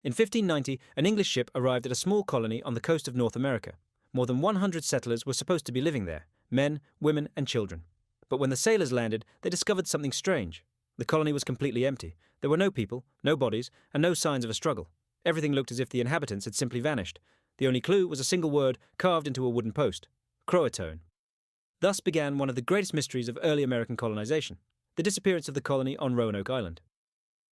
In 1590, an English ship arrived at a small colony on the coast of North America. More than 100 settlers were supposed to be living there, men, women, and children. But when the sailors landed, they discovered something strange. The colony was completely empty. There were no people, no bodies, and no signs of a struggle. Everything looked as if the inhabitants had simply vanished. The only clue was a single word carved into a wooden post: Croatoan. Thus began one of the greatest mysteries of early American colonization: the disappearance of the colony on Roanoke Island.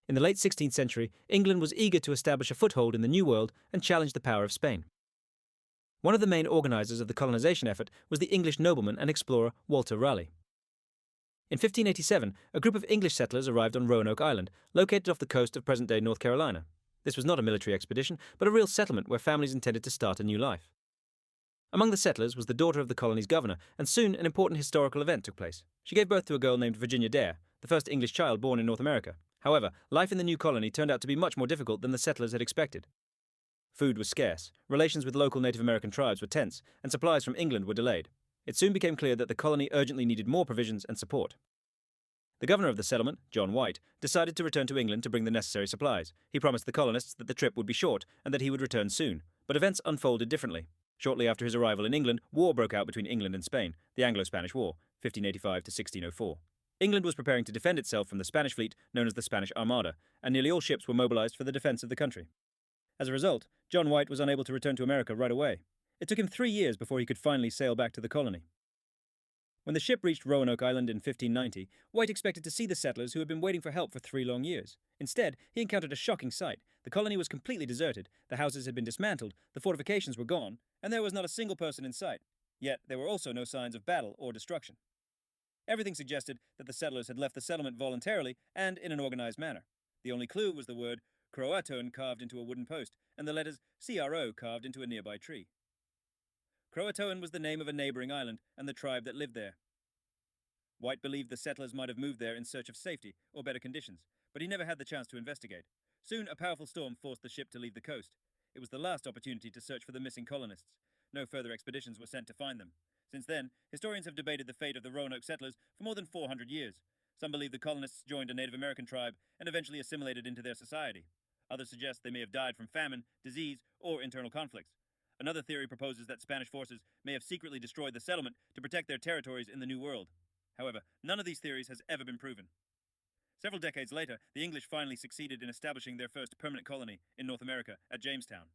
In the late 16th century, England was eager to establish a foothold in the New World and challenge the power of Spain. One of the main organizers of the colonization effort was the English nobleman and explorer Walter Raleigh. In 1587, a group of English settlers arrived on Roanoke Island, located off the coast of present-day North Carolina. This was not a military expedition, but a real settlement where families intended to start a new life. Among the settlers was the daughter of the colony's governor, and soon an important historical event took place. She gave birth to a girl named Virginia Dare, the first English child born in North America. However, life in the new colony turned out to be much more difficult than the settlers had expected. Food was scarce, relations with local Native American tribes were tense, and supplies from England were delayed. It soon became clear that the colony urgently needed more provisions and support. The governor of the settlement, John White, decided to return to England to bring the necessary supplies. He promised the colonists that the trip would be short and that he would return soon, but events unfolded differently. Shortly after his arrival in England, war broke out between England and Spain, the Anglo-Spanish War, 1585 to 1604. England was preparing to defend itself from the Spanish fleet known as the Spanish Armada, and nearly all ships were mobilized for the defense of the country. As a result, John White was unable to return to America right away. It took him 3 years before he could finally sail back to the colony. When the ship reached Roanoke Island in 1590, White expected to see the settlers who had been waiting for help for 3 long years. Instead, he encountered a shocking sight. The colony was completely deserted, the houses had been dismantled, the fortifications were gone, and there was not a single person in sight. Yet there were also no signs of battle or destruction. Everything suggested that the settlers had left the settlement voluntarily and in an organized manner. The only clue was the word Croatoan carved into a wooden post, and the letters CRO carved into a nearby tree. Croatoan was the name of a neighboring island and the tribe that lived there. White believed the settlers might have moved there in search of safety or better conditions, but he never had the chance to investigate. Soon, a powerful storm forced the ship to leave the coast. It was the last opportunity to search for the missing colonists. No further expeditions were sent to find them. Since then, historians have debated the fate of the Roanoke settlers for more than 400 years. Some believe the colonists joined a Native American tribe and eventually assimilated into their society. Others suggest they may have died from famine, disease, or internal conflicts. Another theory proposes that Spanish forces may have secretly destroyed the settlement to protect their territories in the New World. However, none of these theories has ever been proven. Several decades later, the English finally succeeded in establishing their first permanent colony in North America at Jamestown.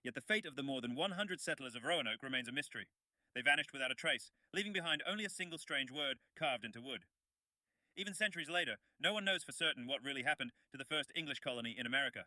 Yet the fate of the more than 100 settlers of Roanoke remains a mystery. They vanished without a trace, leaving behind only a single strange word carved into wood. Even centuries later, no one knows for certain what really happened to the first English colony in America.